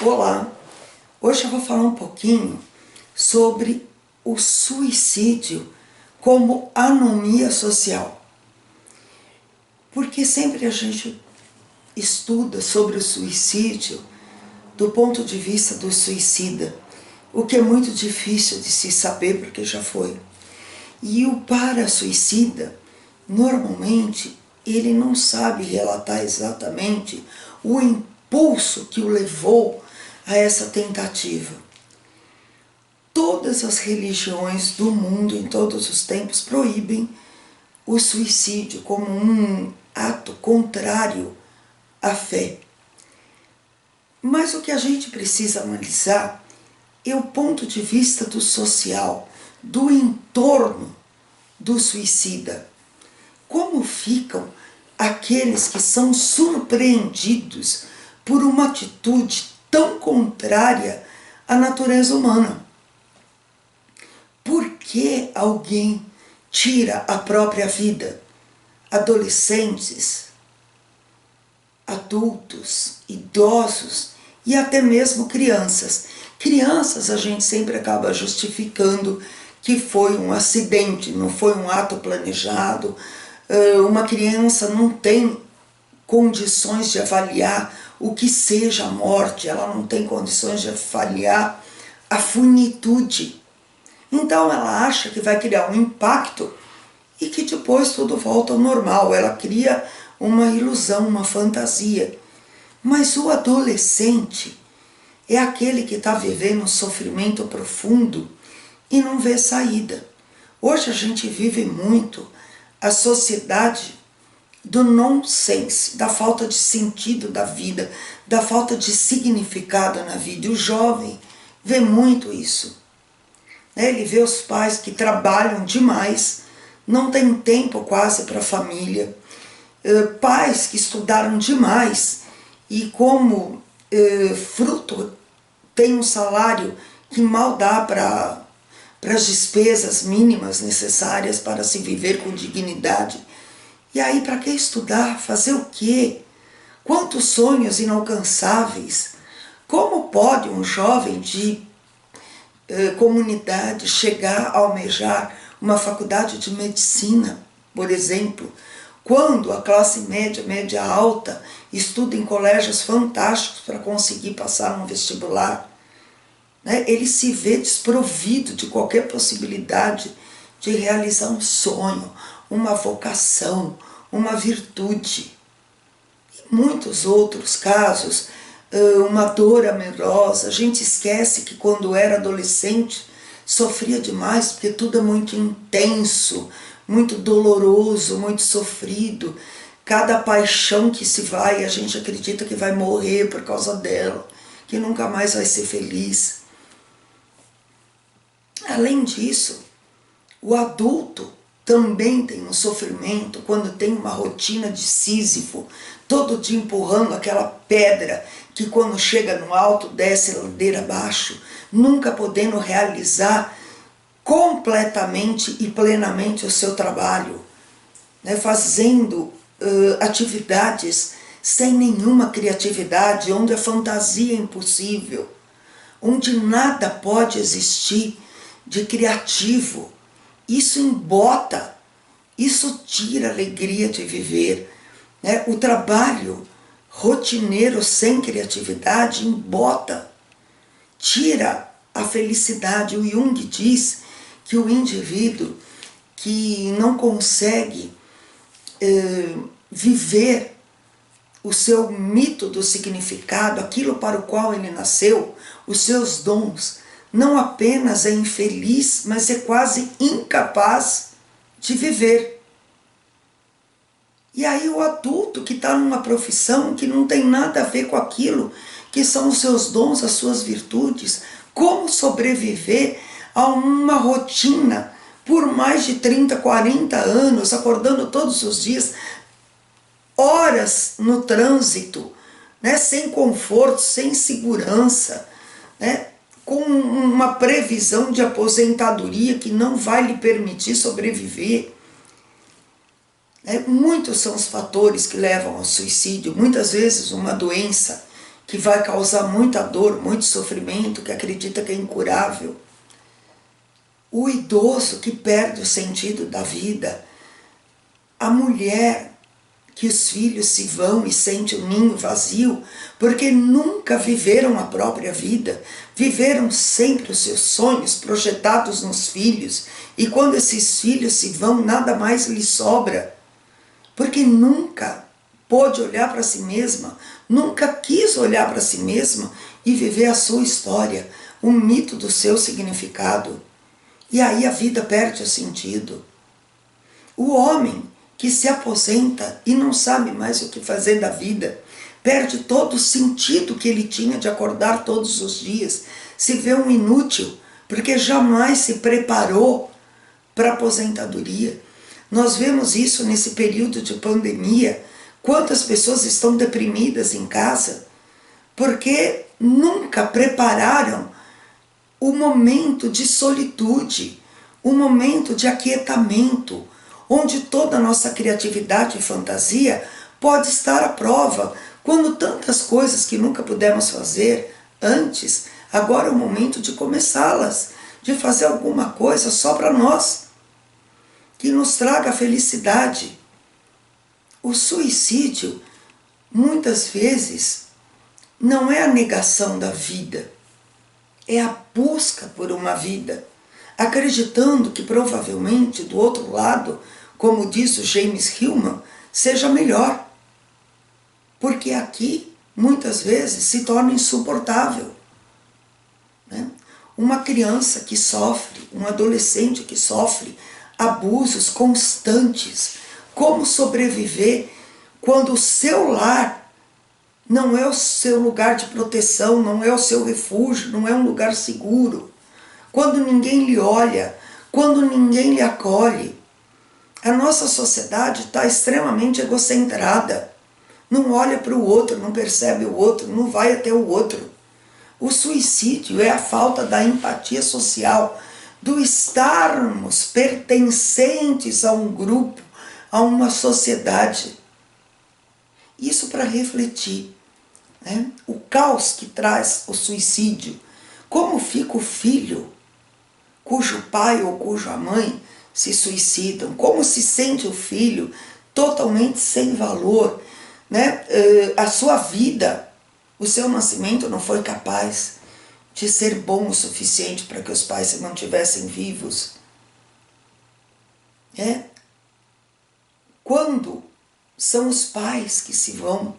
Olá, hoje eu vou falar um pouquinho sobre o suicídio como anomia social. Porque sempre a gente estuda sobre o suicídio do ponto de vista do suicida, o que é muito difícil de se saber porque já foi. E o para-suicida, normalmente, ele não sabe relatar exatamente o impulso que o levou a essa tentativa. Todas as religiões do mundo, em todos os tempos, proíbem o suicídio como um ato contrário à fé. Mas o que a gente precisa analisar é o ponto de vista do social, do entorno do suicida. Como ficam aqueles que são surpreendidos por uma atitude tão contrária à natureza humana? Por que alguém tira a própria vida? Adolescentes, adultos, idosos e até mesmo crianças. Crianças a gente sempre acaba justificando que foi um acidente, não foi um ato planejado. Uma criança não tem condições de avaliar o que seja a morte, ela não tem condições de avaliar a finitude. Então ela acha que vai criar um impacto e que depois tudo volta ao normal, ela cria uma ilusão, uma fantasia. Mas o adolescente é aquele que está vivendo um sofrimento profundo e não vê saída. Hoje a gente vive muito a sociedade do nonsense, da falta de sentido da vida, da falta de significado na vida. E o jovem vê muito isso. Ele vê os pais que trabalham demais, não tem tempo quase para a família, pais que estudaram demais e como fruto tem um salário que mal dá para as despesas mínimas necessárias para se viver com dignidade. E aí, para que estudar? Fazer o quê? Quantos sonhos inalcançáveis! Como pode um jovem de comunidade chegar a almejar uma faculdade de medicina, por exemplo, quando a classe média, média alta, estuda em colégios fantásticos para conseguir passar no vestibular? Ele se vê desprovido de qualquer possibilidade de realizar um sonho, uma vocação, uma virtude. E muitos outros casos, uma dor amorosa. A gente esquece que quando era adolescente sofria demais, porque tudo é muito intenso, muito doloroso, muito sofrido. Cada paixão que se vai, a gente acredita que vai morrer por causa dela, que nunca mais vai ser feliz. Além disso, o adulto também tem um sofrimento quando tem uma rotina de Sísifo, todo dia empurrando aquela pedra que quando chega no alto desce a ladeira abaixo, nunca podendo realizar completamente e plenamente o seu trabalho, fazendo atividades sem nenhuma criatividade, onde a fantasia é impossível, onde nada pode existir de criativo. Isso embota, isso tira a alegria de viver. O trabalho rotineiro sem criatividade embota, tira a felicidade. O Jung diz que o indivíduo que não consegue viver o seu mito do significado, aquilo para o qual ele nasceu, os seus dons, não apenas é infeliz, mas é quase incapaz de viver. E aí o adulto que está numa profissão que não tem nada a ver com aquilo que são os seus dons, as suas virtudes, como sobreviver a uma rotina por mais de 30, 40 anos, acordando todos os dias, horas no trânsito, sem conforto, sem segurança, com uma previsão de aposentadoria que não vai lhe permitir sobreviver. Muitos são os fatores que levam ao suicídio. Muitas vezes uma doença que vai causar muita dor, muito sofrimento, que acredita que é incurável. O idoso que perde o sentido da vida, a mulher que os filhos se vão e sente o ninho vazio, porque nunca viveram a própria vida, viveram sempre os seus sonhos projetados nos filhos, e quando esses filhos se vão, nada mais lhes sobra, porque nunca pôde olhar para si mesma, nunca quis olhar para si mesma e viver a sua história, o mito do seu significado. E aí a vida perde o sentido. O homem que se aposenta e não sabe mais o que fazer da vida, perde todo o sentido que ele tinha de acordar todos os dias, se vê um inútil, porque jamais se preparou para a aposentadoria. Nós vemos isso nesse período de pandemia, quantas pessoas estão deprimidas em casa, porque nunca prepararam o momento de solitude, o momento de aquietamento, onde toda a nossa criatividade e fantasia pode estar à prova, quando tantas coisas que nunca pudemos fazer antes, agora é o momento de começá-las, de fazer alguma coisa só para nós, que nos traga felicidade. O suicídio, muitas vezes, não é a negação da vida, é a busca por uma vida, acreditando que provavelmente do outro lado, como diz o James Hillman, seja melhor. Porque aqui, muitas vezes, se torna insuportável. Né? Uma criança que sofre, um adolescente que sofre abusos constantes, como sobreviver quando o seu lar não é o seu lugar de proteção, não é o seu refúgio, não é um lugar seguro, quando ninguém lhe olha, quando ninguém lhe acolhe. A nossa sociedade está extremamente egocentrada, não olha para o outro, não percebe o outro, não vai até o outro. O suicídio é a falta da empatia social, do estarmos pertencentes a um grupo, a uma sociedade. Isso para refletir, né? O caos que traz o suicídio. Como fica o filho cujo pai ou cuja mãe se suicidam? Como se sente o filho totalmente sem valor, né? A sua vida, o seu nascimento não foi capaz de ser bom o suficiente para que os pais se mantivessem vivos. Quando são os pais que se vão,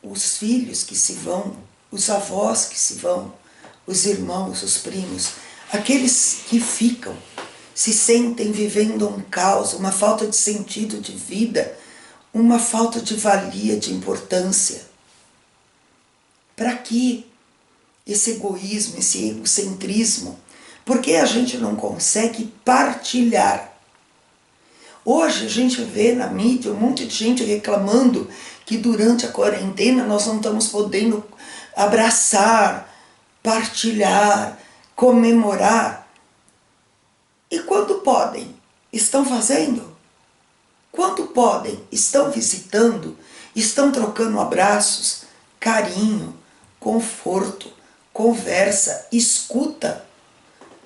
os filhos que se vão, os avós que se vão, os irmãos, os primos, aqueles que ficam, se sentem vivendo um caos, uma falta de sentido de vida, uma falta de valia, de importância. Para que esse egoísmo, esse egocentrismo? Por que a gente não consegue partilhar? Hoje a gente vê na mídia um monte de gente reclamando que durante a quarentena nós não estamos podendo abraçar, partilhar, comemorar. E quando podem, estão fazendo? Quando podem, estão visitando, estão trocando abraços, carinho, conforto, conversa, escuta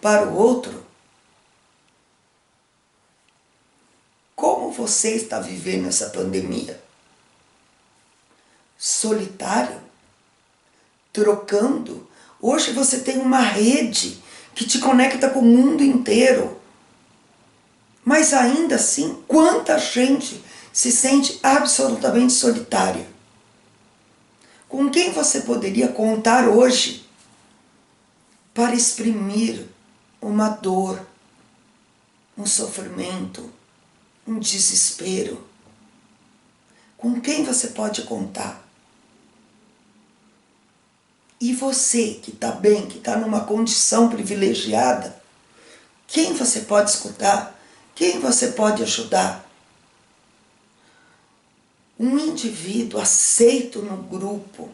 para o outro? Como você está vivendo essa pandemia? Solitário? Trocando? Hoje você tem uma rede que te conecta com o mundo inteiro. Mas ainda assim, quanta gente se sente absolutamente solitária? Com quem você poderia contar hoje para exprimir uma dor, um sofrimento, um desespero? Com quem você pode contar? E você que está bem, que está numa condição privilegiada, quem você pode escutar? Quem você pode ajudar? Um indivíduo aceito no grupo,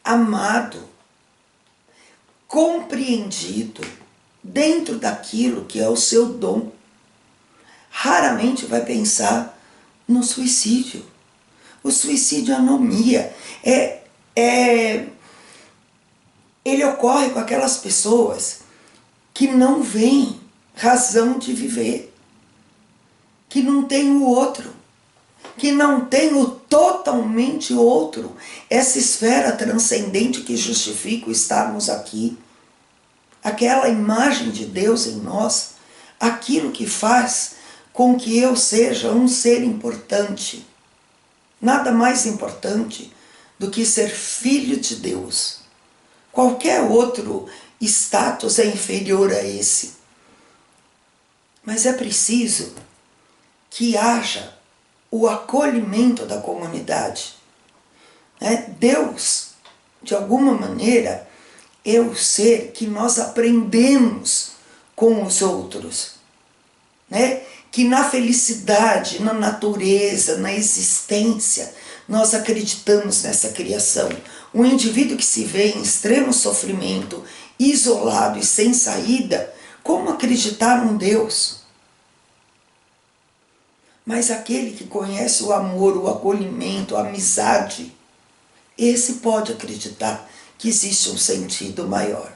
amado, compreendido dentro daquilo que é o seu dom, raramente vai pensar no suicídio. O suicídio é anomia. Ele ocorre com aquelas pessoas que não veem razão de viver, que não tem o outro, que não tem o totalmente outro, essa esfera transcendente que justifica o estarmos aqui, aquela imagem de Deus em nós, aquilo que faz com que eu seja um ser importante. Nada mais importante do que ser filho de Deus. Qualquer outro status é inferior a esse. Mas é preciso que haja o acolhimento da comunidade. Deus, de alguma maneira, é o ser que nós aprendemos com os outros. Que na felicidade, na natureza, na existência, nós acreditamos nessa criação. Um indivíduo que se vê em extremo sofrimento, isolado e sem saída, como acreditar num Deus? Mas aquele que conhece o amor, o acolhimento, a amizade, esse pode acreditar que existe um sentido maior.